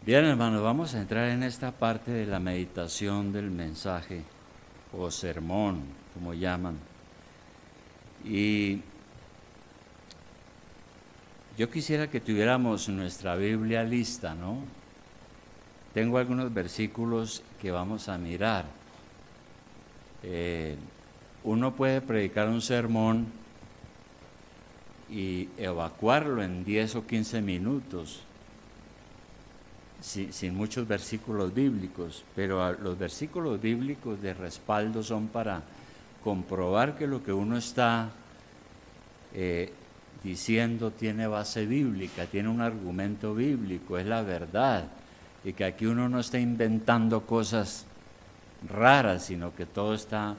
Bien, hermanos, vamos a entrar en esta parte de la meditación del mensaje o sermón, como llaman. Y yo quisiera que tuviéramos nuestra Biblia lista, ¿no? Tengo algunos versículos que vamos a mirar. Uno puede predicar un sermón y evacuarlo en 10 o 15 minutos, sin muchos versículos bíblicos, pero los versículos bíblicos de respaldo son para comprobar que lo que uno está diciendo tiene base bíblica, tiene un argumento bíblico, es la verdad, y que aquí uno no está inventando cosas raras, sino que todo está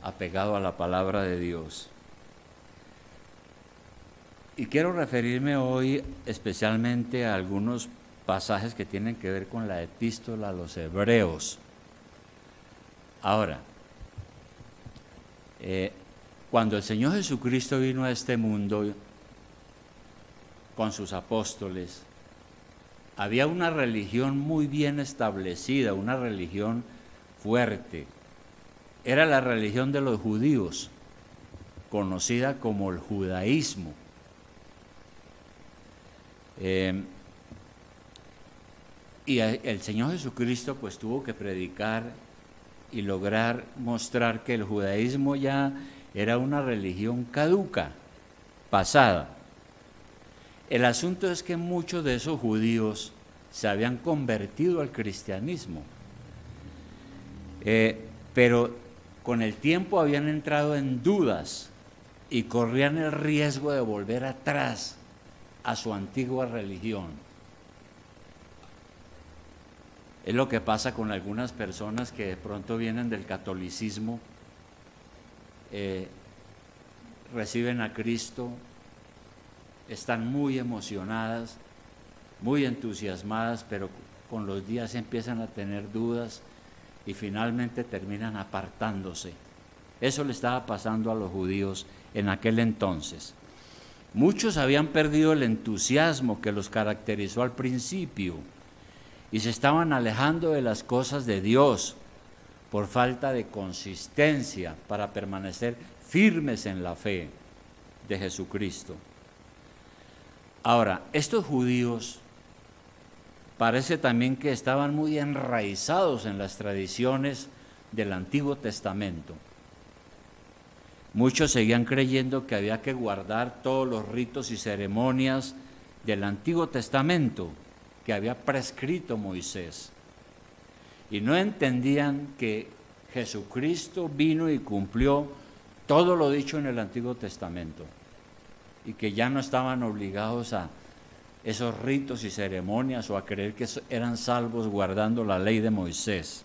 apegado a la palabra de Dios. Y quiero referirme hoy especialmente a algunos pasajes que tienen que ver con la epístola a los Hebreos. Ahora, cuando el Señor Jesucristo vino a este mundo con sus apóstoles, había una religión muy bien establecida, una religión fuerte. Era la religión de los judíos, conocida como el judaísmo. Y el Señor Jesucristo pues tuvo que predicar y lograr mostrar que el judaísmo ya era una religión caduca, pasada. El asunto es que muchos de esos judíos se habían convertido al cristianismo, pero con el tiempo habían entrado en dudas y corrían el riesgo de volver atrás a su antigua religión. Es lo que pasa con algunas personas que de pronto vienen del catolicismo, reciben a Cristo, están muy emocionadas, muy entusiasmadas, pero con los días empiezan a tener dudas y finalmente terminan apartándose. Eso le estaba pasando a los judíos en aquel entonces. Muchos habían perdido el entusiasmo que los caracterizó al principio y se estaban alejando de las cosas de Dios por falta de consistencia para permanecer firmes en la fe de Jesucristo. Ahora, estos judíos parece también que estaban muy enraizados en las tradiciones del Antiguo Testamento. Muchos seguían creyendo que había que guardar todos los ritos y ceremonias del Antiguo Testamento que había prescrito Moisés. Y no entendían que Jesucristo vino y cumplió todo lo dicho en el Antiguo Testamento y que ya no estaban obligados a esos ritos y ceremonias o a creer que eran salvos guardando la ley de Moisés.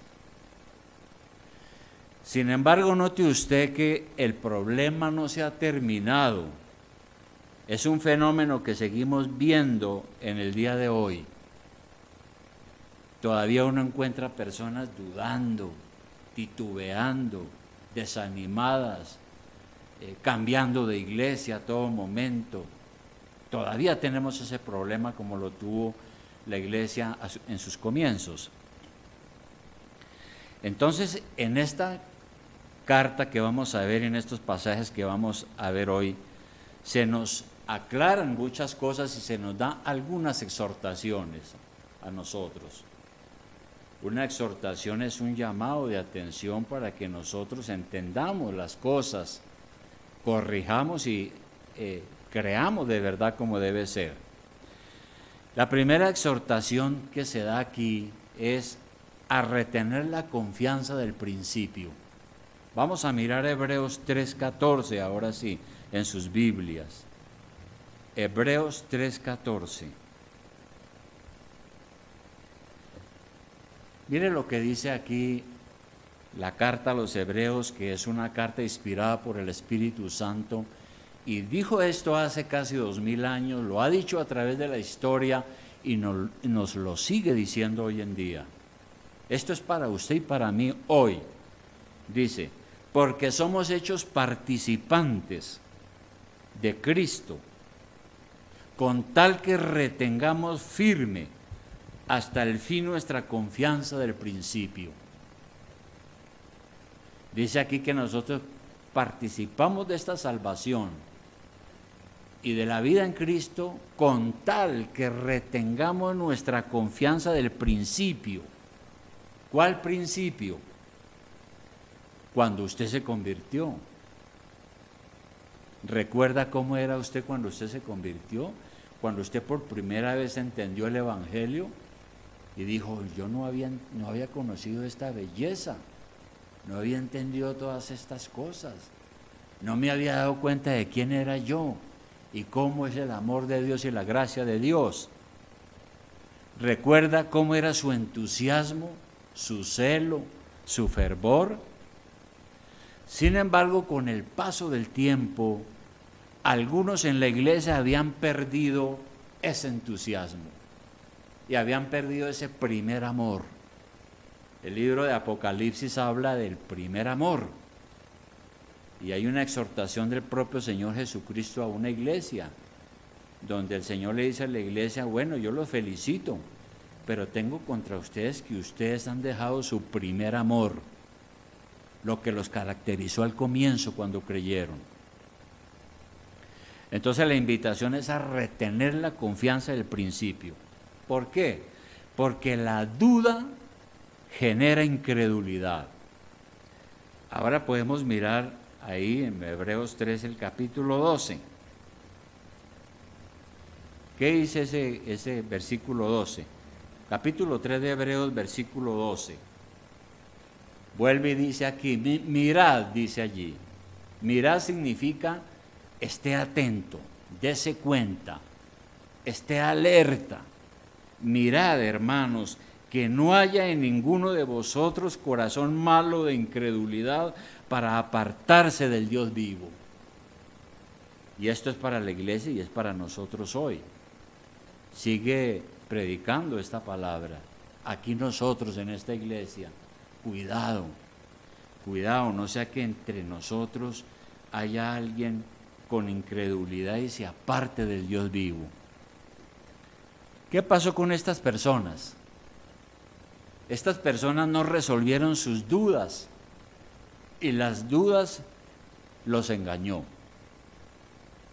Sin embargo, note usted que el problema no se ha terminado. Es un fenómeno que seguimos viendo en el día de hoy. Todavía uno encuentra personas dudando, titubeando, desanimadas, cambiando de iglesia a todo momento. Todavía tenemos ese problema como lo tuvo la iglesia en sus comienzos. Entonces, en esta carta que vamos a ver, en estos pasajes que vamos a ver hoy, se nos aclaran muchas cosas y se nos da algunas exhortaciones a nosotros. Una exhortación es un llamado de atención para que nosotros entendamos las cosas, corrijamos y creamos de verdad como debe ser. La primera exhortación que se da aquí es a retener la confianza del principio. Vamos a mirar Hebreos 3:14, ahora sí, en sus Biblias. Hebreos 3:14. Mire lo que dice aquí la carta a los Hebreos, que es una carta inspirada por el Espíritu Santo, y dijo esto hace casi 2000 años, lo ha dicho a través de la historia y nos lo sigue diciendo hoy en día. Esto es para usted y para mí hoy. Dice, porque somos hechos participantes de Cristo, con tal que retengamos firme hasta el fin nuestra confianza del principio. Dice aquí que nosotros participamos de esta salvación y de la vida en Cristo con tal que retengamos nuestra confianza del principio. ¿Cuál principio? Cuando usted se convirtió. ¿Recuerda cómo era usted cuando usted se convirtió? Cuando usted por primera vez entendió el Evangelio y dijo, yo no había conocido esta belleza, no había entendido todas estas cosas, no me había dado cuenta de quién era yo y cómo es el amor de Dios y la gracia de Dios. ¿Recuerda cómo era su entusiasmo, su celo, su fervor? Sin embargo, con el paso del tiempo, algunos en la iglesia habían perdido ese entusiasmo y habían perdido ese primer amor. El libro de Apocalipsis habla del primer amor y hay una exhortación del propio Señor Jesucristo a una iglesia, donde el Señor le dice a la iglesia, bueno, yo los felicito, pero tengo contra ustedes que ustedes han dejado su primer amor, lo que los caracterizó al comienzo cuando creyeron. Entonces la invitación es a retener la confianza del principio. ¿Por qué? Porque la duda genera incredulidad. Ahora podemos mirar ahí en Hebreos 3 el capítulo 12. ¿Qué dice ese versículo 12? Capítulo 3 de Hebreos, versículo 12. Vuelve y dice aquí, mirad, dice allí. Mirad significa esté atento, dése cuenta, esté alerta. Mirad, hermanos, que no haya en ninguno de vosotros corazón malo de incredulidad para apartarse del Dios vivo. Y esto es para la iglesia y es para nosotros hoy. Sigue predicando esta palabra. Aquí nosotros en esta iglesia, cuidado, no sea que entre nosotros haya alguien con incredulidad y se aparte del Dios vivo. ¿Qué pasó con estas personas? Estas personas no resolvieron sus dudas y las dudas los engañó.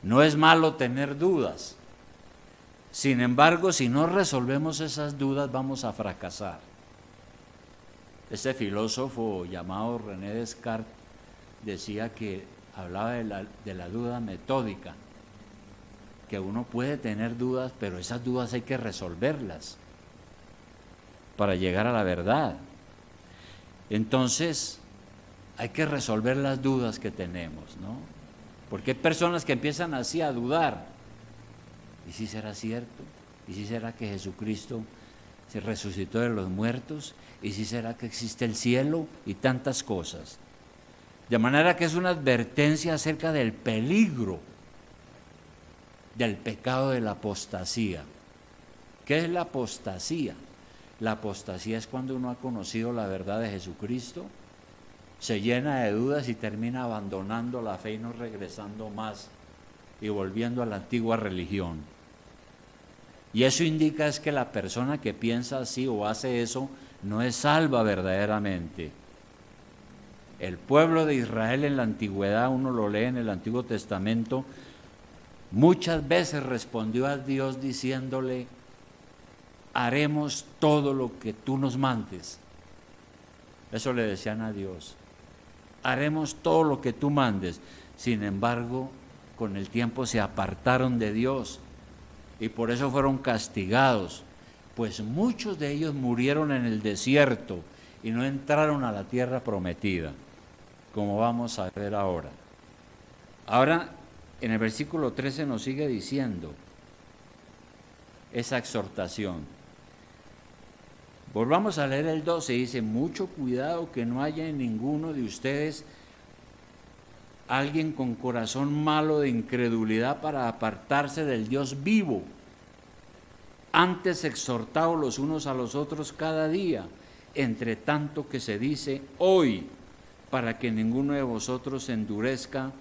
No es malo tener dudas. Sin embargo, si no resolvemos esas dudas, vamos a fracasar. Este filósofo llamado René Descartes decía que hablaba de la duda metódica, que uno puede tener dudas, pero esas dudas hay que resolverlas para llegar a la verdad. Entonces, hay que resolver las dudas que tenemos, ¿no? Porque hay personas que empiezan así a dudar. ¿Y si será cierto? ¿Y si será que Jesucristo se resucitó de los muertos? ¿Y si será que existe el cielo? Y tantas cosas. De manera que es una advertencia acerca del peligro del pecado de la apostasía. ¿Qué es la apostasía? La apostasía es cuando uno ha conocido la verdad de Jesucristo, se llena de dudas y termina abandonando la fe y no regresando más y volviendo a la antigua religión. Y eso indica es que la persona que piensa así o hace eso no es salva verdaderamente. El pueblo de Israel en la antigüedad, uno lo lee en el Antiguo Testamento, muchas veces respondió a Dios diciéndole, haremos todo lo que tú nos mandes. Eso le decían a Dios, haremos todo lo que tú mandes. Sin embargo, con el tiempo se apartaron de Dios y por eso fueron castigados, pues muchos de ellos murieron en el desierto y no entraron a la tierra prometida, como vamos a ver ahora. Ahora, en el versículo 13 nos sigue diciendo esa exhortación. Volvamos a leer el 12, dice, mucho cuidado que no haya en ninguno de ustedes alguien con corazón malo de incredulidad para apartarse del Dios vivo. Antes exhortaos los unos a los otros cada día, entre tanto que se dice hoy, para que ninguno de vosotros se endurezca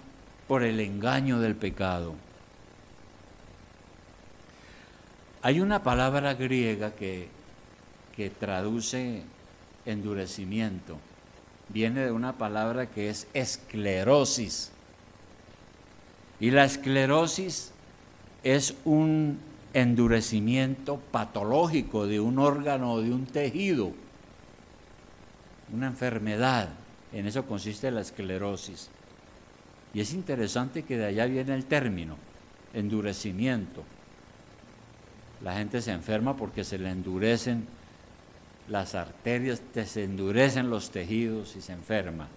por el engaño del pecado. Hay una palabra griega que que traduce endurecimiento viene de una palabra que es esclerosis. Y la esclerosis es un endurecimiento patológico de un órgano o de un tejido, una enfermedad. En eso consiste la esclerosis. Y es interesante que de allá viene el término, endurecimiento. La gente se enferma porque se le endurecen las arterias, se endurecen los tejidos y se enferma.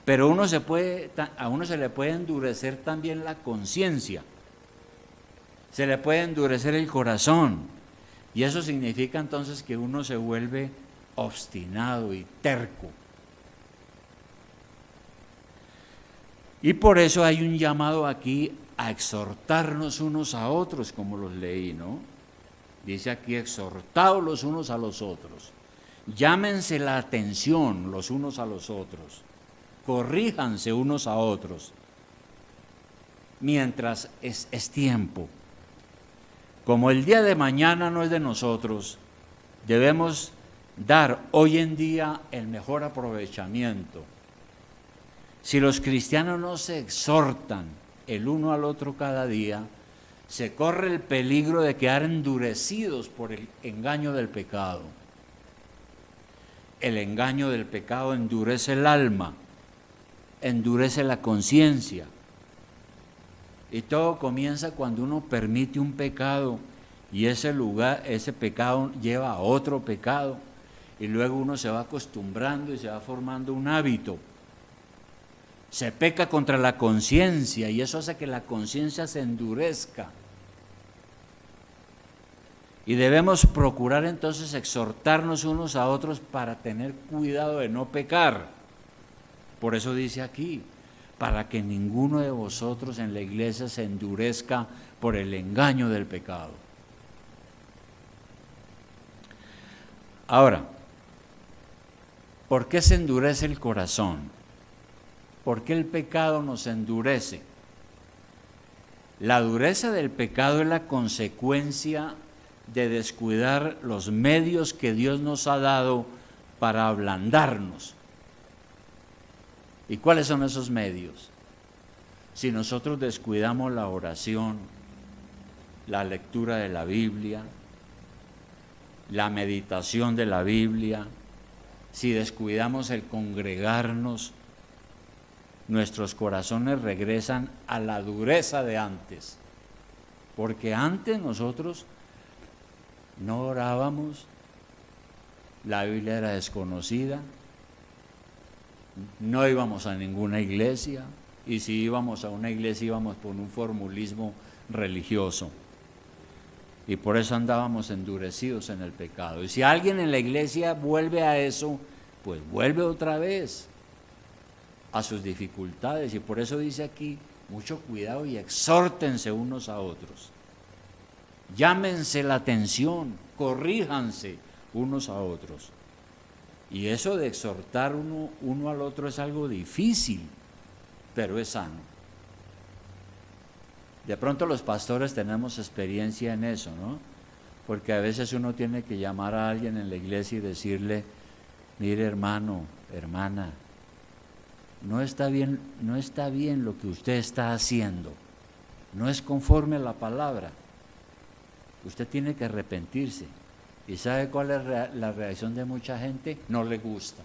Pero a uno se le puede endurecer también la conciencia, se le puede endurecer el corazón, y eso significa entonces que uno se vuelve obstinado y terco. Y por eso hay un llamado aquí a exhortarnos unos a otros, como los leí, ¿no? Dice aquí, exhortaos los unos a los otros, llámense la atención los unos a los otros, corríjanse unos a otros, mientras es tiempo. Como el día de mañana no es de nosotros, debemos dar hoy en día el mejor aprovechamiento. Si los cristianos no se exhortan el uno al otro cada día, se corre el peligro de quedar endurecidos por el engaño del pecado. El engaño del pecado endurece el alma, endurece la conciencia. Y todo comienza cuando uno permite un pecado y ese pecado lleva a otro pecado, y luego uno se va acostumbrando y se va formando un hábito. Se peca contra la conciencia y eso hace que la conciencia se endurezca. Y debemos procurar entonces exhortarnos unos a otros para tener cuidado de no pecar. Por eso dice aquí, para que ninguno de vosotros en la iglesia se endurezca por el engaño del pecado. Ahora, ¿por qué se endurece el corazón? ¿Por qué el pecado nos endurece? La dureza del pecado es la consecuencia de descuidar los medios que Dios nos ha dado para ablandarnos. ¿Y cuáles son esos medios? Si nosotros descuidamos la oración, la lectura de la Biblia, la meditación de la Biblia, si descuidamos el congregarnos, nuestros corazones regresan a la dureza de antes, porque antes nosotros no orábamos, la Biblia era desconocida, no íbamos a ninguna iglesia, y si íbamos a una iglesia íbamos por un formulismo religioso, y por eso andábamos endurecidos en el pecado. Y si alguien en la iglesia vuelve a eso, pues vuelve otra vez a sus dificultades, y por eso dice aquí, mucho cuidado y exhórtense unos a otros, llámense la atención, corríjanse unos a otros. Y eso de exhortar uno al otro es algo difícil, pero es sano. De pronto los pastores tenemos experiencia en eso, ¿no? Porque a veces uno tiene que llamar a alguien en la iglesia y decirle, mire hermano, hermana, no está bien lo que usted está haciendo, no es conforme a la palabra, usted tiene que arrepentirse. ¿Y sabe cuál es la reacción de mucha gente? No le gusta,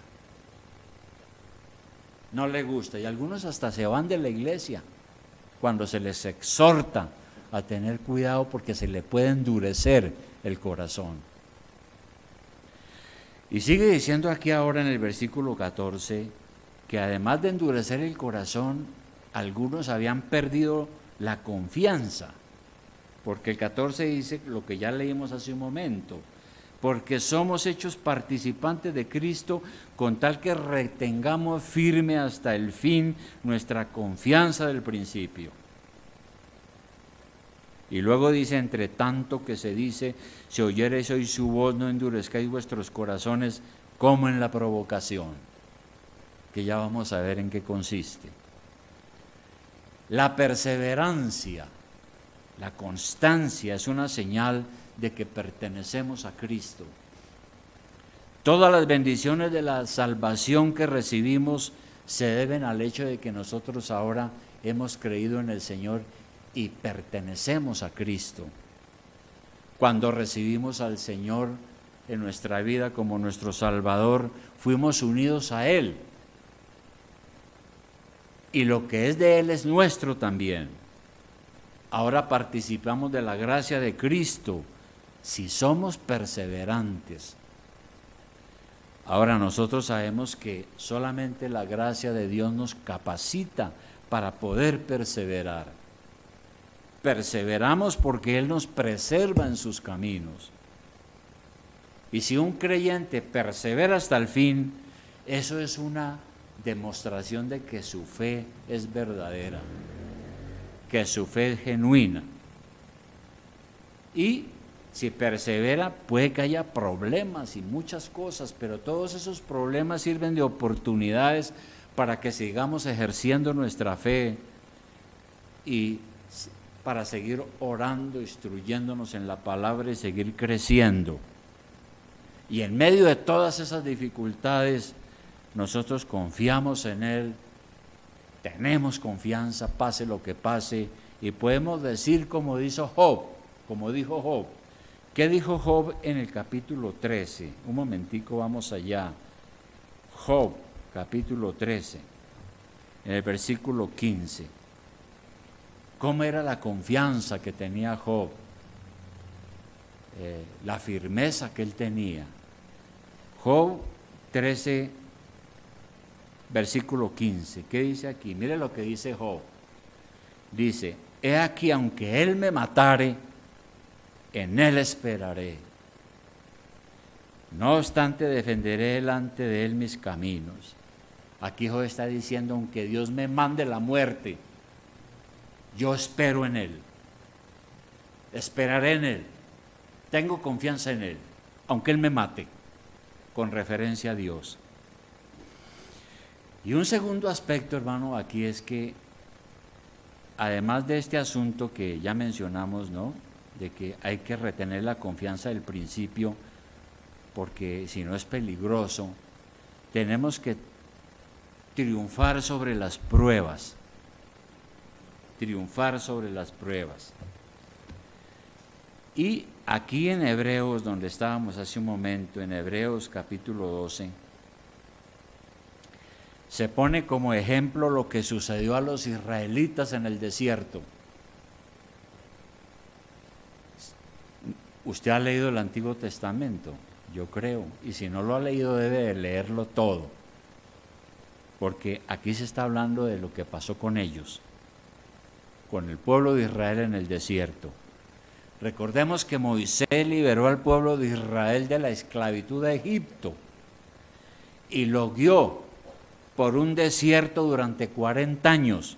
y algunos hasta se van de la iglesia cuando se les exhorta a tener cuidado porque se le puede endurecer el corazón. Y sigue diciendo aquí ahora en el versículo 14, que además de endurecer el corazón, algunos habían perdido la confianza, porque el 14 dice lo que ya leímos hace un momento, porque somos hechos participantes de Cristo con tal que retengamos firme hasta el fin nuestra confianza del principio. Y luego dice, entre tanto que se dice, si oyereis hoy su voz, no endurezcáis vuestros corazones como en la provocación, que ya vamos a ver en qué consiste. La perseverancia, la constancia es una señal de que pertenecemos a Cristo. Todas las bendiciones de la salvación que recibimos se deben al hecho de que nosotros ahora hemos creído en el Señor y pertenecemos a Cristo. Cuando recibimos al Señor en nuestra vida como nuestro Salvador, fuimos unidos a Él. Y lo que es de Él es nuestro también. Ahora participamos de la gracia de Cristo si somos perseverantes. Ahora nosotros sabemos que solamente la gracia de Dios nos capacita para poder perseverar. Perseveramos porque Él nos preserva en sus caminos. Y si un creyente persevera hasta el fin, eso es una demostración de que su fe es verdadera, que su fe es genuina. Y si persevera, puede que haya problemas y muchas cosas, pero todos esos problemas sirven de oportunidades para que sigamos ejerciendo nuestra fe y para seguir orando, instruyéndonos en la palabra y seguir creciendo. Y en medio de todas esas dificultades, nosotros confiamos en Él, tenemos confianza, pase lo que pase, y podemos decir como dijo Job. ¿Qué dijo Job en el capítulo 13? Un momentico, vamos allá. Job, capítulo 13, en el versículo 15. ¿Cómo era la confianza que tenía Job? La firmeza que él tenía. Job 13, versículo 15. ¿Qué dice aquí? Mire lo que dice Job. Dice: he aquí, aunque él me matare, en él esperaré. No obstante, defenderé delante de él mis caminos. Aquí Job está diciendo: aunque Dios me mande la muerte, yo espero en él. Esperaré en él. Tengo confianza en él, aunque él me mate, con referencia a Dios. Y un segundo aspecto, hermano, aquí es que, además de este asunto que ya mencionamos, ¿no?, de que hay que retener la confianza del principio, porque si no es peligroso, tenemos que triunfar sobre las pruebas. Triunfar sobre las pruebas. Y aquí en Hebreos, donde estábamos hace un momento, en Hebreos capítulo 12, se pone como ejemplo lo que sucedió a los israelitas en el desierto. Usted ha leído el Antiguo Testamento, yo creo, y si no lo ha leído debe de leerlo todo, porque aquí se está hablando de lo que pasó con ellos, con el pueblo de Israel en el desierto. Recordemos que Moisés liberó al pueblo de Israel de la esclavitud de Egipto y lo guió por un desierto durante 40 años.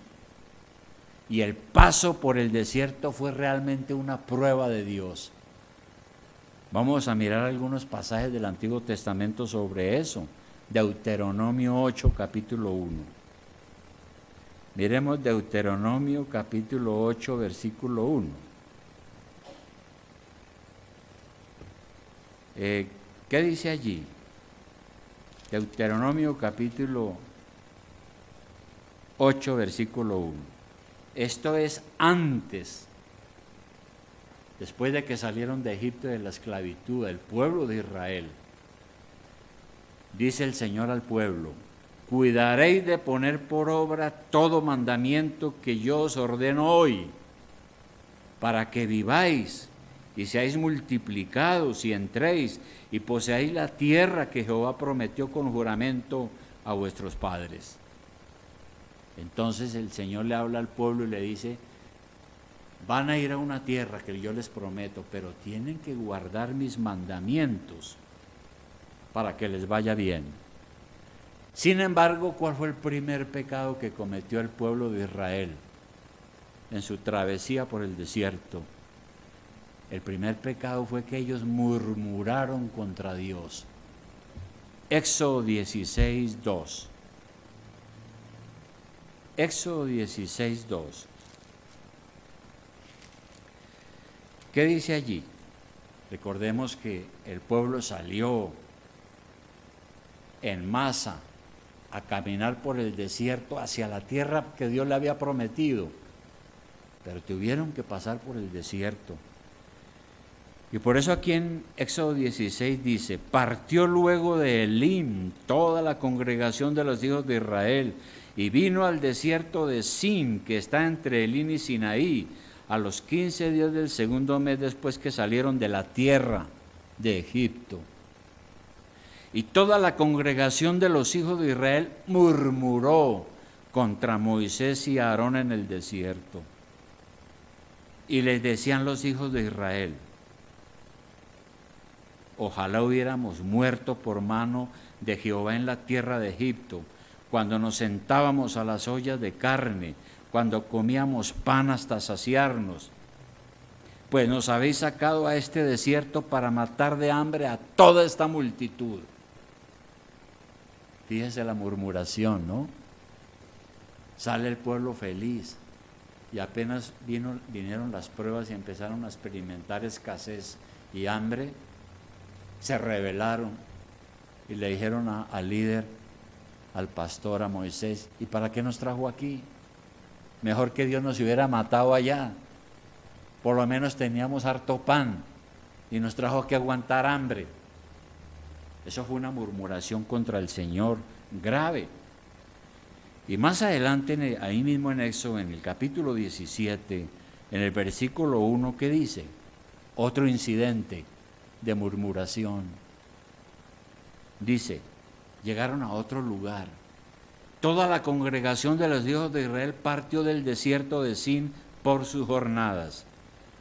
Y el paso por el desierto fue realmente una prueba de Dios. Vamos a mirar algunos pasajes del Antiguo Testamento sobre eso. Deuteronomio 8, capítulo 1. Miremos Deuteronomio capítulo 8, versículo 1. ¿Qué dice allí? Deuteronomio capítulo 8, versículo 1. Esto es antes, después de que salieron de Egipto de la esclavitud, el pueblo de Israel. Dice el Señor al pueblo: cuidaréis de poner por obra todo mandamiento que yo os ordeno hoy, para que viváis y seáis multiplicados y entréis y poseáis la tierra que Jehová prometió con juramento a vuestros padres. Entonces el Señor le habla al pueblo y le dice: van a ir a una tierra que yo les prometo, pero tienen que guardar mis mandamientos para que les vaya bien. Sin embargo, ¿cuál fue el primer pecado que cometió el pueblo de Israel en su travesía por el desierto? El primer pecado fue que ellos murmuraron contra Dios. Éxodo 16, 2. Éxodo 16, 2. ¿Qué dice allí? Recordemos que el pueblo salió en masa a caminar por el desierto hacia la tierra que Dios le había prometido, pero tuvieron que pasar por el desierto. Y por eso aquí en Éxodo 16 dice: partió luego de Elim toda la congregación de los hijos de Israel y vino al desierto de Sin, que está entre Elim y Sinaí, a los 15 días del segundo mes después que salieron de la tierra de Egipto. Y toda la congregación de los hijos de Israel murmuró contra Moisés y Aarón en el desierto. Y les decían los hijos de Israel: ojalá hubiéramos muerto por mano de Jehová en la tierra de Egipto, cuando nos sentábamos a las ollas de carne, cuando comíamos pan hasta saciarnos. Pues nos habéis sacado a este desierto para matar de hambre a toda esta multitud. Fíjese la murmuración, ¿no? Sale el pueblo feliz y apenas vinieron las pruebas y empezaron a experimentar escasez y hambre, se rebelaron y le dijeron al líder, al pastor, a Moisés: ¿y para qué nos trajo aquí? Mejor que Dios nos hubiera matado allá. Por lo menos teníamos harto pan y nos trajo aquí a aguantar hambre. Eso fue una murmuración contra el Señor grave. Y más adelante, ahí mismo en Éxodo, en el capítulo 17, en el versículo 1, ¿qué dice? Otro incidente de murmuración. Dice: llegaron a otro lugar. Toda la congregación de los hijos de Israel partió del desierto de Sin por sus jornadas,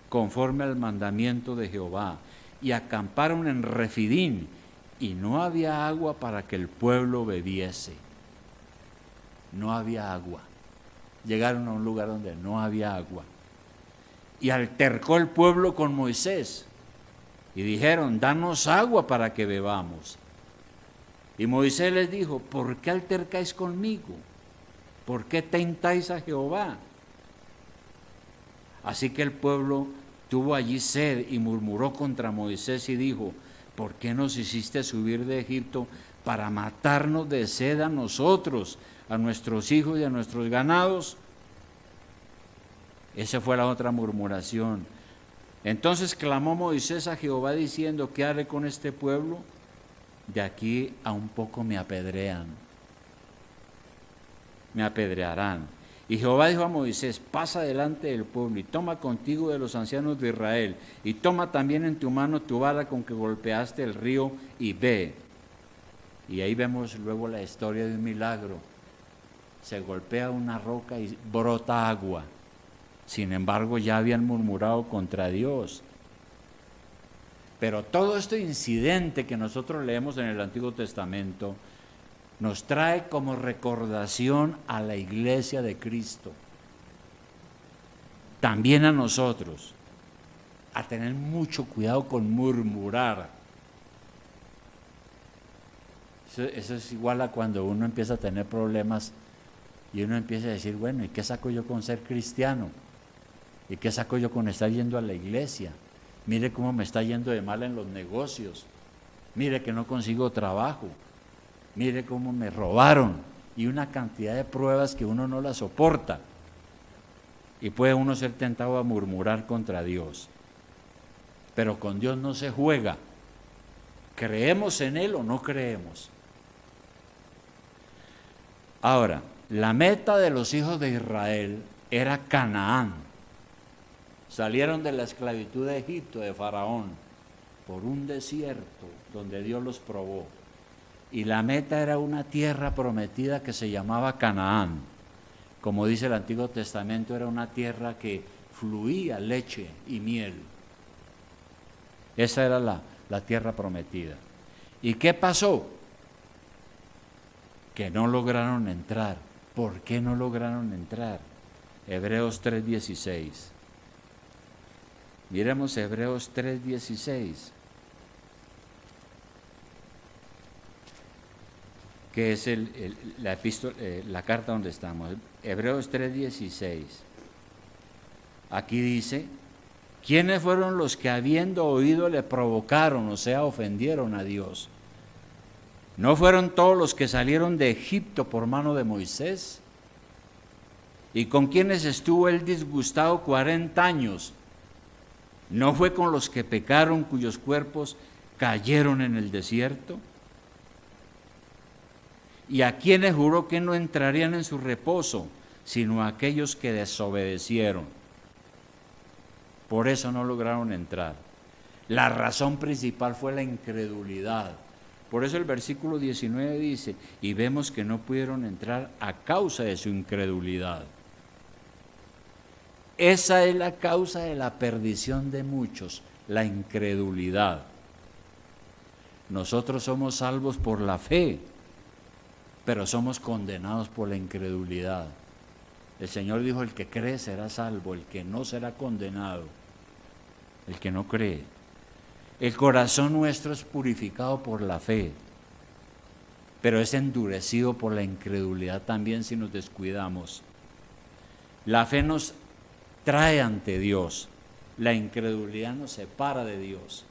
conforme al mandamiento de Jehová, y acamparon en Refidín, y no había agua para que el pueblo bebiese. No había agua. Llegaron a un lugar donde no había agua. Y altercó el pueblo con Moisés, y dijeron: danos agua para que bebamos. Y Moisés les dijo: ¿por qué altercáis conmigo? ¿Por qué tentáis a Jehová? Así que el pueblo tuvo allí sed y murmuró contra Moisés y dijo: ¿por qué nos hiciste subir de Egipto para matarnos de sed a nosotros, a nuestros hijos y a nuestros ganados? Esa fue la otra murmuración. Entonces clamó Moisés a Jehová diciendo: ¿qué haré con este pueblo? De aquí a un poco me apedrean, me apedrearán. Y Jehová dijo a Moisés: pasa delante del pueblo y toma contigo de los ancianos de Israel, y toma también en tu mano tu vara con que golpeaste el río, y ve. Y ahí vemos luego la historia de un milagro. Se golpea una roca y brota agua. Sin embargo, ya habían murmurado contra Dios. Pero todo este incidente que nosotros leemos en el Antiguo Testamento nos trae como recordación a la iglesia de Cristo, también a nosotros, a tener mucho cuidado con murmurar. Eso es igual a cuando uno empieza a tener problemas y uno empieza a decir: bueno, ¿y qué saco yo con ser cristiano? ¿Y qué saco yo con estar yendo a la iglesia? Mire cómo me está yendo de mal en los negocios. Mire que no consigo trabajo. Mire cómo me robaron. Y una cantidad de pruebas que uno no las soporta. Y puede uno ser tentado a murmurar contra Dios. Pero con Dios no se juega. ¿Creemos en Él o no creemos? Ahora, la meta de los hijos de Israel era Canaán. Salieron de la esclavitud de Egipto, de Faraón, por un desierto donde Dios los probó. Y la meta era una tierra prometida que se llamaba Canaán. Como dice el Antiguo Testamento, era una tierra que fluía leche y miel. Esa era la tierra prometida. ¿Y qué pasó? Que no lograron entrar. ¿Por qué no lograron entrar? Hebreos 3:16. Miremos Hebreos 3:16, que es la carta donde estamos. Hebreos 3:16. Aquí dice: ¿quiénes fueron los que habiendo oído le provocaron, o sea, ofendieron a Dios? ¿No fueron todos los que salieron de Egipto por mano de Moisés? ¿Y con quienes estuvo él disgustado 40 años? ¿No fue con los que pecaron, cuyos cuerpos cayeron en el desierto? ¿Y a quienes juró que no entrarían en su reposo, sino a aquellos que desobedecieron? Por eso no lograron entrar. La razón principal fue la incredulidad. Por eso el versículo 19 dice, y vemos que no pudieron entrar a causa de su incredulidad. Esa es la causa de la perdición de muchos, la incredulidad. Nosotros somos salvos por la fe, pero somos condenados por la incredulidad. El Señor dijo, el que cree será salvo, el que no será condenado, el que no cree. El corazón nuestro es purificado por la fe, pero es endurecido por la incredulidad también si nos descuidamos. La fe nos trae ante Dios, la incredulidad nos separa de Dios.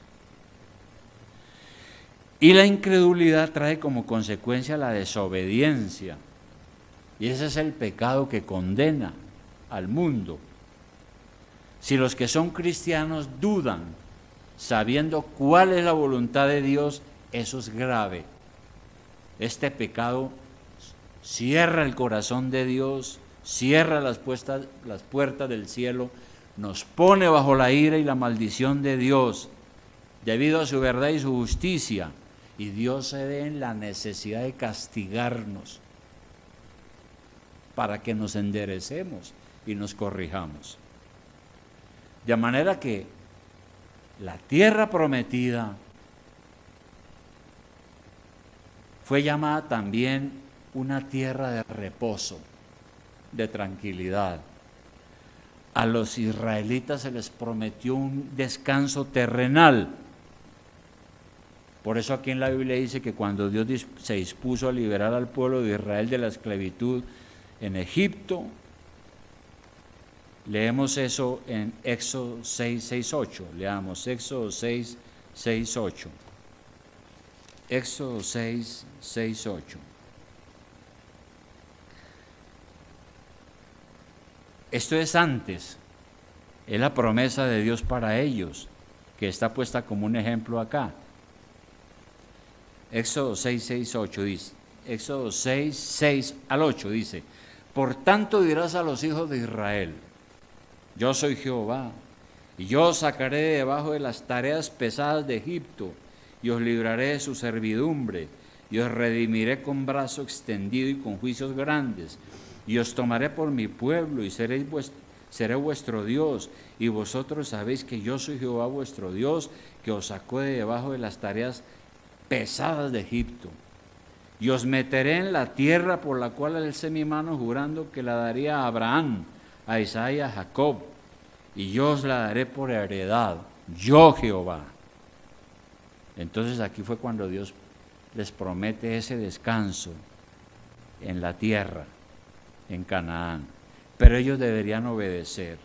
Y la incredulidad trae como consecuencia la desobediencia. Y ese es el pecado que condena al mundo. Si los que son cristianos dudan, sabiendo cuál es la voluntad de Dios, eso es grave. Este pecado cierra el corazón de Dios, cierra las puertas del cielo, nos pone bajo la ira y la maldición de Dios, debido a su verdad y su justicia. Y Dios se ve en la necesidad de castigarnos para que nos enderecemos y nos corrijamos. De manera que la tierra prometida fue llamada también una tierra de reposo, de tranquilidad. A los israelitas se les prometió un descanso terrenal. Por eso aquí en la Biblia dice que cuando Dios se dispuso a liberar al pueblo de Israel de la esclavitud en Egipto, leemos eso en Éxodo 6, 6, 8. Leamos Éxodo 6, 6, 8. Éxodo 6, 6, 8. Esto es antes, es la promesa de Dios para ellos, que está puesta como un ejemplo acá. Éxodo 6, 6, 8 dice, Éxodo 6, 6 al 8 dice, por tanto dirás a los hijos de Israel, yo soy Jehová, y yo os sacaré de debajo de las tareas pesadas de Egipto, y os libraré de su servidumbre, y os redimiré con brazo extendido y con juicios grandes, y os tomaré por mi pueblo, y seré vuestro Dios, y vosotros sabéis que yo soy Jehová vuestro Dios, que os sacó de debajo de las tareas pesadas de Egipto. Y os meteré en la tierra por la cual alcé mi mano jurando que la daría a Abraham, a Isaac y a Jacob, y yo os la daré por heredad, yo Jehová. Entonces aquí fue cuando Dios les promete ese descanso en la tierra, en Canaán, pero ellos deberían obedecer.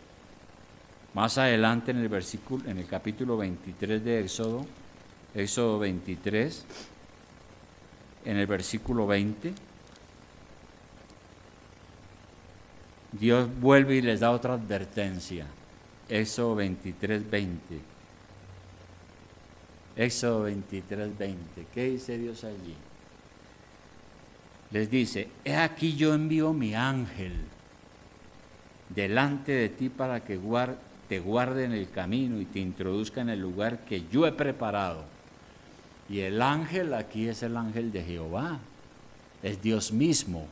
Más adelante en el capítulo 23 de Éxodo, Éxodo 23, en el versículo 20, Dios vuelve y les da otra advertencia. Éxodo 23, 20. Éxodo 23, 20. ¿Qué dice Dios allí? Les dice, he aquí yo envío mi ángel delante de ti para que te guarde en el camino y te introduzca en el lugar que yo he preparado. Y el ángel aquí es el ángel de Jehová, es Dios mismo.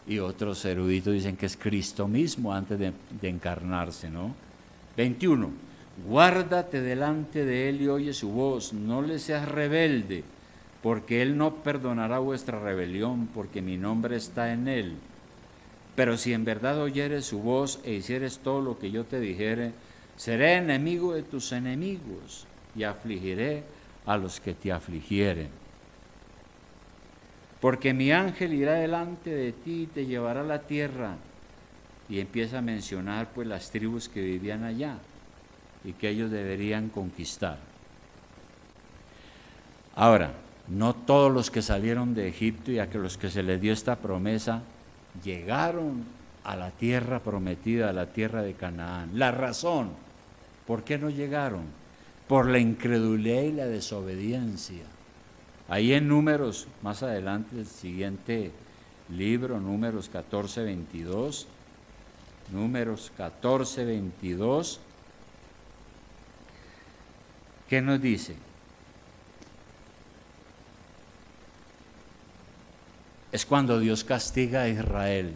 Y otros eruditos dicen que es Cristo mismo antes de encarnarse, ¿no? 21. Guárdate delante de él y oye su voz, no le seas rebelde, porque él no perdonará vuestra rebelión, porque mi nombre está en él. Pero si en verdad oyeres su voz e hicieres todo lo que yo te dijere, seré enemigo de tus enemigos y afligiré a los que te afligieren. Porque mi ángel irá delante de ti y te llevará a la tierra. Y empieza a mencionar pues las tribus que vivían allá y que ellos deberían conquistar. Ahora, No todos los que salieron de Egipto y a los que se les dio esta promesa llegaron a la tierra prometida, a la tierra de Canaán. La razón, ¿por qué no llegaron? Por la incredulidad y la desobediencia. Ahí en Números, más adelante, el siguiente libro, Números 14, 22. Números 14, 22. ¿Qué nos dice? Es cuando Dios castiga a Israel.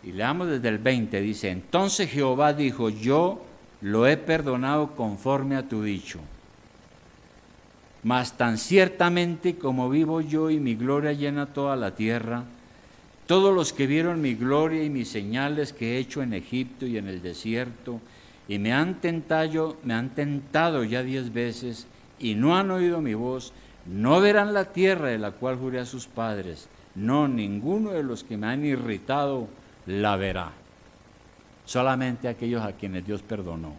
Y leamos desde el 20, dice: entonces Jehová dijo, yo lo he perdonado conforme a tu dicho. Mas tan ciertamente como vivo yo y mi gloria llena toda la tierra, todos los que vieron mi gloria y mis señales que he hecho en Egipto y en el desierto, y me han tentado ya 10 veces, y no han oído mi voz, no verán la tierra de la cual juré a sus padres. No, ninguno de los que me han irritado la verá. Solamente aquellos a quienes Dios perdonó.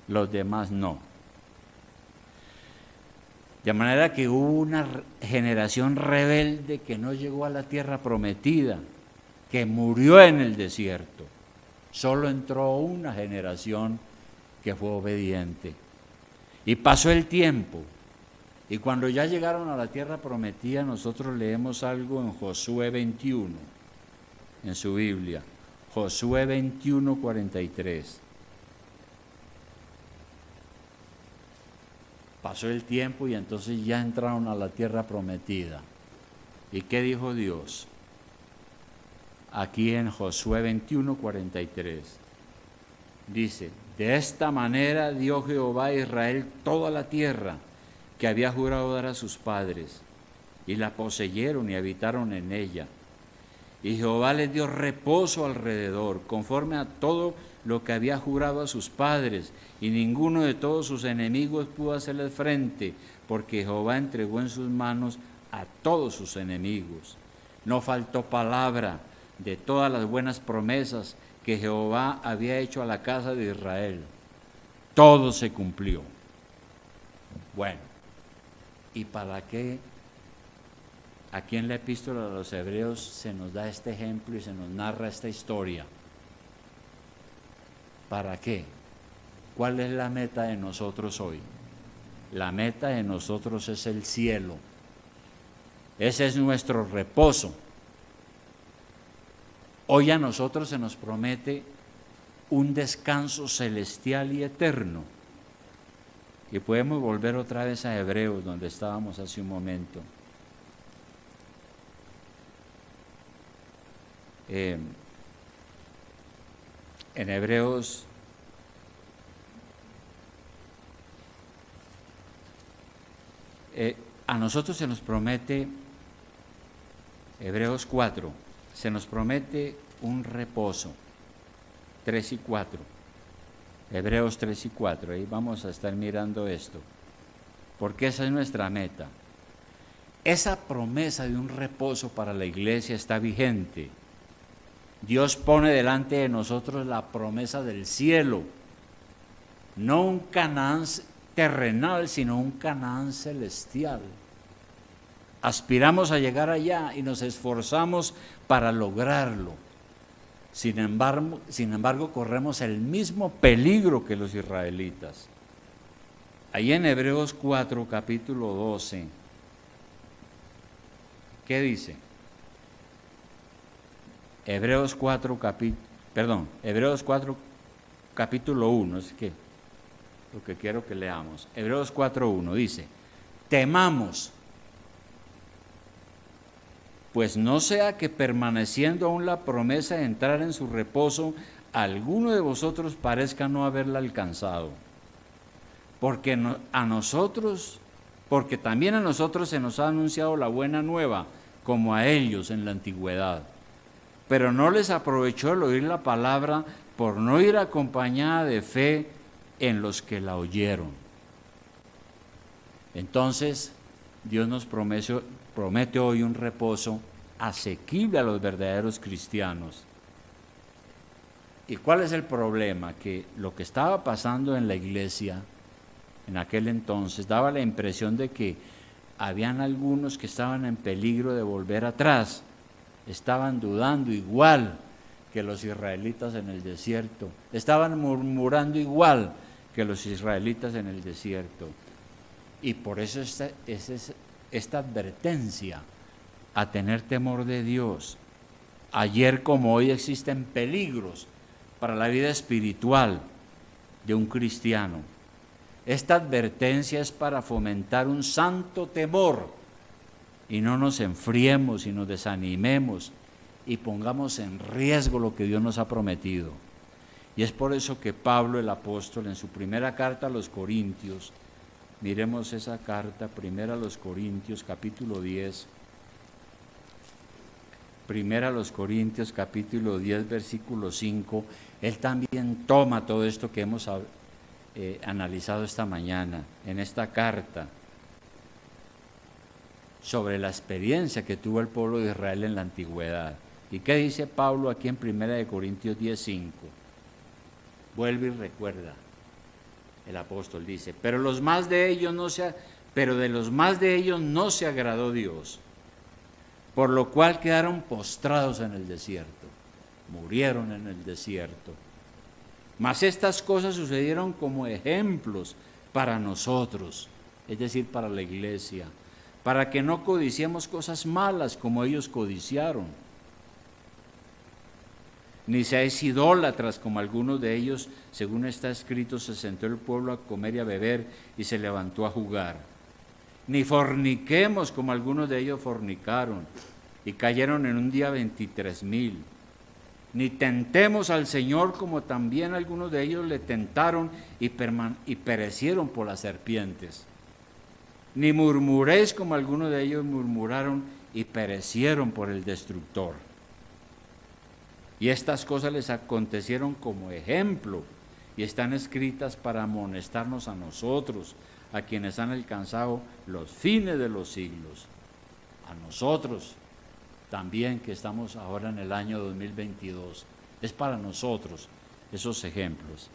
Los demás no. De manera que hubo una generación rebelde que no llegó a la tierra prometida, que murió en el desierto. Solo entró una generación que fue obediente. Y pasó el tiempo. Y cuando ya llegaron a la tierra prometida, nosotros leemos algo en Josué 21, en su Biblia. Josué 21, 43. Pasó el tiempo y entonces ya entraron a la tierra prometida. ¿Y qué dijo Dios? Aquí en Josué 21, 43. Dice: de esta manera dio Jehová a Israel toda la tierra que había jurado dar a sus padres, y la poseyeron y habitaron en ella. Y Jehová les dio reposo alrededor, conforme a todo lo que había jurado a sus padres, y ninguno de todos sus enemigos pudo hacerles frente, porque Jehová entregó en sus manos a todos sus enemigos. No faltó palabra de todas las buenas promesas que Jehová había hecho a la casa de Israel. Todo se cumplió. Bueno, ¿y para qué? Aquí en la epístola de los Hebreos se nos da este ejemplo y se nos narra esta historia. ¿Para qué? ¿Cuál es la meta de nosotros hoy? La meta de nosotros es el cielo. Ese es nuestro reposo. Hoy a nosotros se nos promete un descanso celestial y eterno. Y podemos volver otra vez a Hebreos, donde estábamos hace un momento. En Hebreos a nosotros se nos promete, Hebreos 4, se nos promete un reposo, 3 y 4, Hebreos 3 y 4, ahí vamos a estar mirando esto, porque esa es nuestra meta. Esa promesa de un reposo para la iglesia está vigente. Dios pone delante de nosotros la promesa del cielo, no un Canaán terrenal, sino un Canaán celestial. Aspiramos a llegar allá y nos esforzamos para lograrlo. Sin embargo, corremos el mismo peligro que los israelitas. Ahí en Hebreos 4, capítulo 12, ¿qué dice? Hebreos 4, capítulo 1, es que lo que quiero que leamos. Hebreos 4:1 dice: temamos, pues no sea que permaneciendo aún la promesa de entrar en su reposo, alguno de vosotros parezca no haberla alcanzado. Porque también a nosotros se nos ha anunciado la buena nueva, como a ellos en la antigüedad. Pero no les aprovechó el oír la palabra, por no ir acompañada de fe en los que la oyeron. Entonces, Dios nos promete hoy un reposo asequible a los verdaderos cristianos. ¿Y cuál es el problema? Que lo que estaba pasando en la iglesia en aquel entonces, daba la impresión de que habían algunos que estaban en peligro de volver atrás, estaban dudando igual que los israelitas en el desierto, estaban murmurando igual que los israelitas en el desierto. Y por eso esta advertencia a tener temor de Dios. Ayer como hoy existen peligros para la vida espiritual de un cristiano. Esta advertencia es para fomentar un santo temor y no nos enfriemos y nos desanimemos y pongamos en riesgo lo que Dios nos ha prometido. Y es por eso que Pablo el apóstol en su primera carta a los Corintios, miremos esa carta, primera a los Corintios capítulo 10, primera a los Corintios capítulo 10 versículo 5, él también toma todo esto que hemos analizado esta mañana en esta carta sobre la experiencia que tuvo el pueblo de Israel en la antigüedad. ¿Y qué dice Pablo aquí en primera de Corintios 10:5? Vuelve y recuerda, el apóstol dice, pero de los más de ellos no se agradó Dios, por lo cual quedaron postrados en el desierto, murieron en el desierto. Mas estas cosas sucedieron como ejemplos para nosotros, es decir, para la iglesia, para que no codiciemos cosas malas como ellos codiciaron, ni seáis idólatras como algunos de ellos, según está escrito, se sentó el pueblo a comer y a beber y se levantó a jugar. Ni forniquemos como algunos de ellos fornicaron y cayeron en un día 23,000. Ni tentemos al Señor como también algunos de ellos le tentaron y perecieron por las serpientes. Ni murmuréis como algunos de ellos murmuraron y perecieron por el destructor. Y estas cosas les acontecieron como ejemplo y están escritas para amonestarnos a nosotros, a quienes han alcanzado los fines de los siglos. A nosotros también, que estamos ahora en el año 2022, es para nosotros esos ejemplos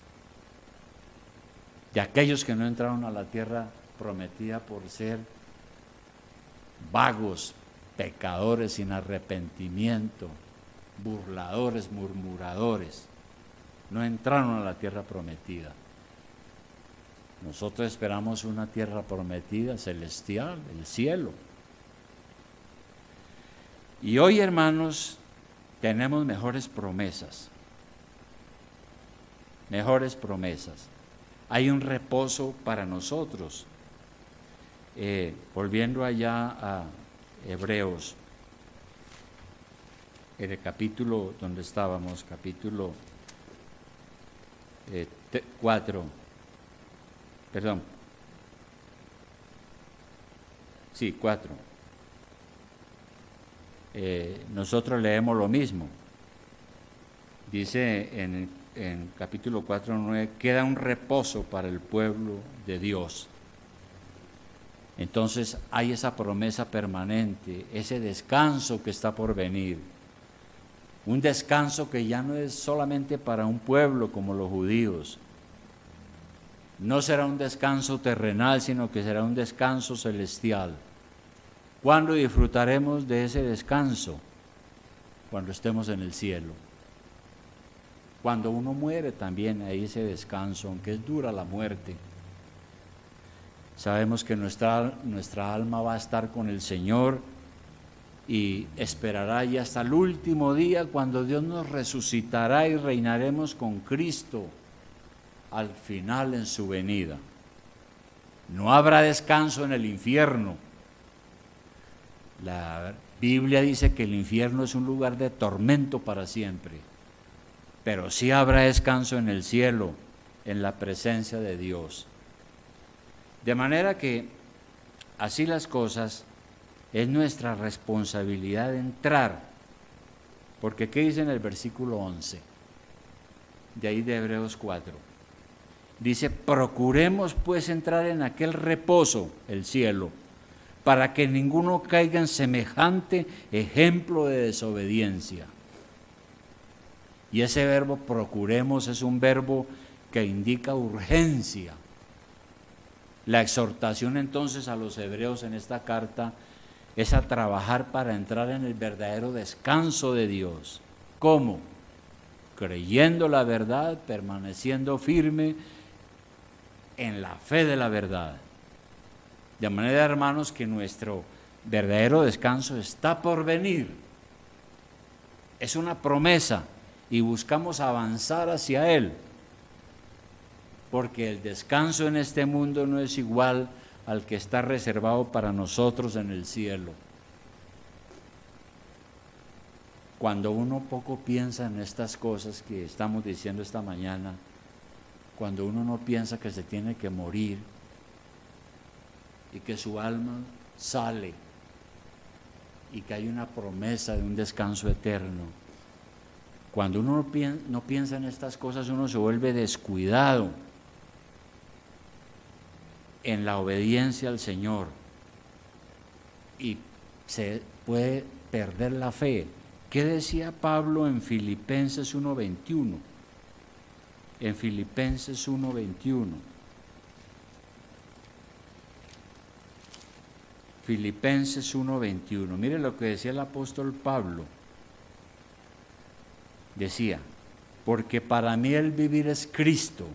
de aquellos que no entraron a la tierra prometida por ser vagos, pecadores sin arrepentimiento, burladores, murmuradores, no entraron a la tierra prometida. Nosotros esperamos una tierra prometida, celestial, el cielo. Y hoy, hermanos, tenemos mejores promesas. Mejores promesas. Hay un reposo para nosotros. Volviendo allá a Hebreos, en el capítulo donde estábamos, capítulo 4, perdón, sí, 4. Nosotros leemos lo mismo. Dice en capítulo 4:9, queda un reposo para el pueblo de Dios. Entonces hay esa promesa permanente, ese descanso que está por venir. Un descanso que ya no es solamente para un pueblo como los judíos. No será un descanso terrenal, sino que será un descanso celestial. ¿Cuándo disfrutaremos de ese descanso? Cuando estemos en el cielo. Cuando uno muere también hay ese descanso, aunque es dura la muerte. Sabemos que nuestra alma va a estar con el Señor y esperará ya hasta el último día, cuando Dios nos resucitará y reinaremos con Cristo al final en su venida. No habrá descanso en el infierno. La Biblia dice que el infierno es un lugar de tormento para siempre, pero sí habrá descanso en el cielo, en la presencia de Dios. De manera que así las cosas, es nuestra responsabilidad entrar, porque ¿qué dice en el versículo 11? De ahí de Hebreos 4. Dice, procuremos pues entrar en aquel reposo, el cielo, para que ninguno caiga en semejante ejemplo de desobediencia. Y ese verbo procuremos es un verbo que indica urgencia. La exhortación entonces a los hebreos en esta carta es a trabajar para entrar en el verdadero descanso de Dios. ¿Cómo? Creyendo la verdad, permaneciendo firme en la fe de la verdad. De manera, hermanos, que nuestro verdadero descanso está por venir. Es una promesa y buscamos avanzar hacia él, porque el descanso en este mundo no es igual al que está reservado para nosotros en el cielo. Cuando uno poco piensa en estas cosas que estamos diciendo esta mañana, cuando uno no piensa que se tiene que morir y que su alma sale y que hay una promesa de un descanso eterno, cuando uno no piensa en estas cosas, uno se vuelve descuidado en la obediencia al Señor y se puede perder la fe. ¿Qué decía Pablo en Filipenses 1:21? En Filipenses 1:21. Filipenses 1:21. Mire lo que decía el apóstol Pablo. Decía, porque para mí el vivir es Cristo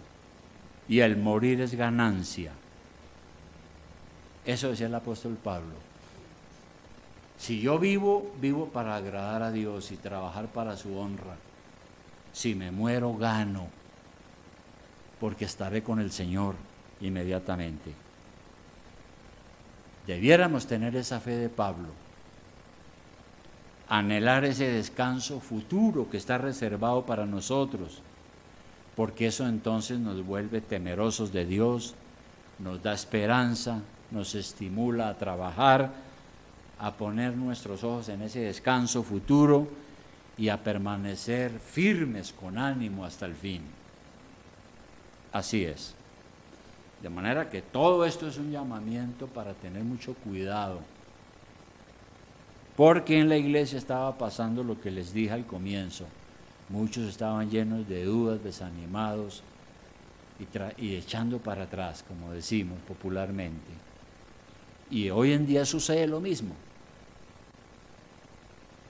y el morir es ganancia. Eso decía el apóstol Pablo. Si yo vivo, vivo para agradar a Dios y trabajar para su honra. Si me muero, gano, porque estaré con el Señor inmediatamente. Debiéramos tener esa fe de Pablo, anhelar ese descanso futuro que está reservado para nosotros, porque eso entonces nos vuelve temerosos de Dios, nos da esperanza, nos estimula a trabajar, a poner nuestros ojos en ese descanso futuro y a permanecer firmes con ánimo hasta el fin. Así es. De manera que todo esto es un llamamiento para tener mucho cuidado, porque en la iglesia estaba pasando lo que les dije al comienzo. Muchos estaban llenos de dudas, desanimados y echando para atrás, como decimos popularmente. Y hoy en día sucede lo mismo.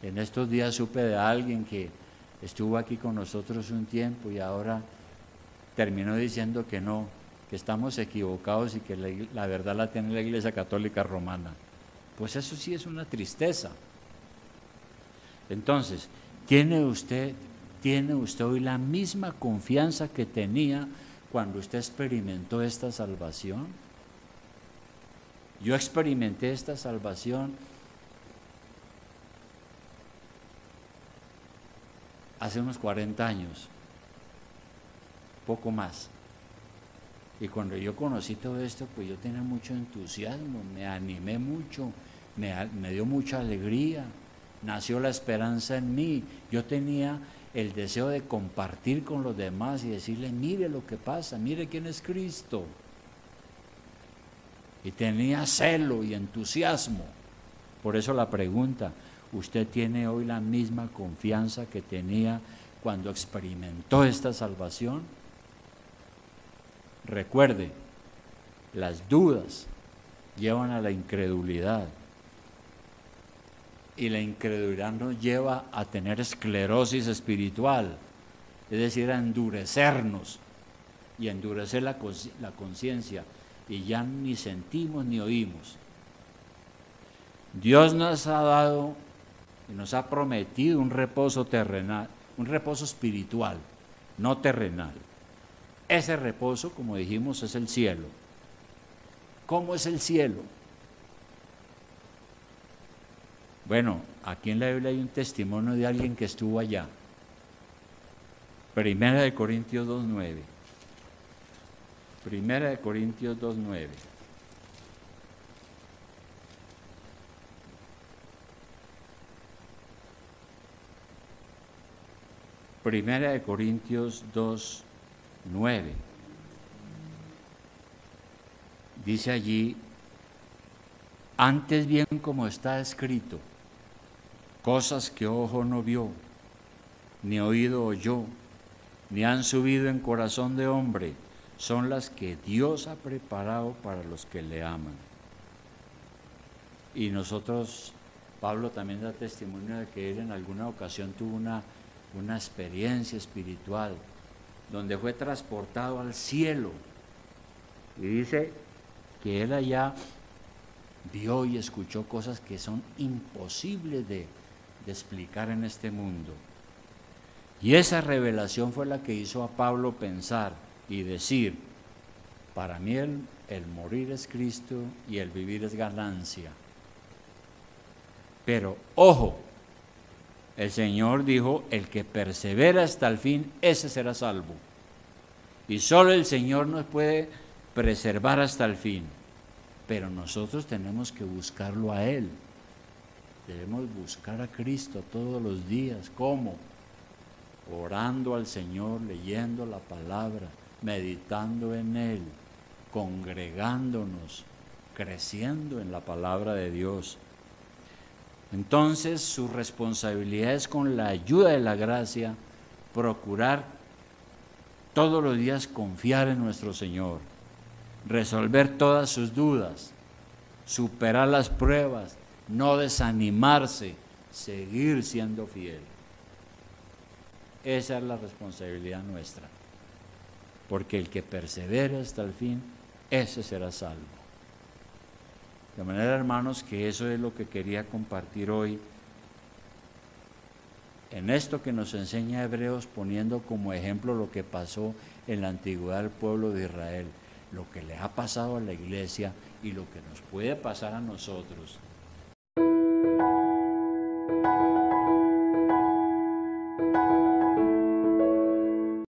En estos días supe de alguien que estuvo aquí con nosotros un tiempo y ahora terminó diciendo que no, que estamos equivocados y que la verdad la tiene la Iglesia Católica Romana. Pues eso sí es una tristeza. Entonces, ¿tiene usted hoy la misma confianza que tenía cuando usted experimentó esta salvación? Yo experimenté esta salvación hace unos 40 años, poco más. Y cuando yo conocí todo esto, pues yo tenía mucho entusiasmo, me animé mucho, me dio mucha alegría, nació la esperanza en mí. Yo tenía el deseo de compartir con los demás y decirle, mire lo que pasa, mire quién es Cristo. Y tenía celo y entusiasmo. Por eso la pregunta, ¿usted tiene hoy la misma confianza que tenía cuando experimentó esta salvación? Recuerde, las dudas llevan a la incredulidad y la incredulidad nos lleva a tener esclerosis espiritual, es decir, a endurecernos y a endurecer la conciencia y ya ni sentimos ni oímos. Dios nos ha dado y nos ha prometido un reposo terrenal, un reposo espiritual, no terrenal. Ese reposo, como dijimos, es el cielo. ¿Cómo es el cielo? Bueno, aquí en la Biblia hay un testimonio de alguien que estuvo allá. Primera de Corintios 2:9. Primera de Corintios 2:9. Primera de Corintios 2:9. Dice allí, antes bien como está escrito, cosas que ojo no vio, ni oído oyó, ni han subido en corazón de hombre, son las que Dios ha preparado para los que le aman. Y nosotros, Pablo también da testimonio de que él en alguna ocasión tuvo una experiencia espiritual donde fue transportado al cielo. Y dice que él allá vio y escuchó cosas que son imposibles de explicar en este mundo. Y esa revelación fue la que hizo a Pablo pensar y decir: para mí el morir es Cristo y el vivir es ganancia. Pero ojo, el Señor dijo: el que persevera hasta el fin, ese será salvo. Y solo el Señor nos puede preservar hasta el fin, pero nosotros tenemos que buscarlo a Él. Debemos buscar a Cristo todos los días. ¿Cómo? Orando al Señor, leyendo la palabra, meditando en Él, congregándonos, creciendo en la palabra de Dios. Entonces, su responsabilidad es, con la ayuda de la gracia, procurar todos los días confiar en nuestro Señor, resolver todas sus dudas, superar las pruebas, no desanimarse, seguir siendo fiel. Esa es la responsabilidad nuestra, porque el que persevere hasta el fin, ese será salvo. De manera, hermanos, que eso es lo que quería compartir hoy en esto que nos enseña Hebreos, poniendo como ejemplo lo que pasó en la antigüedad al pueblo de Israel, lo que le ha pasado a la iglesia y lo que nos puede pasar a nosotros.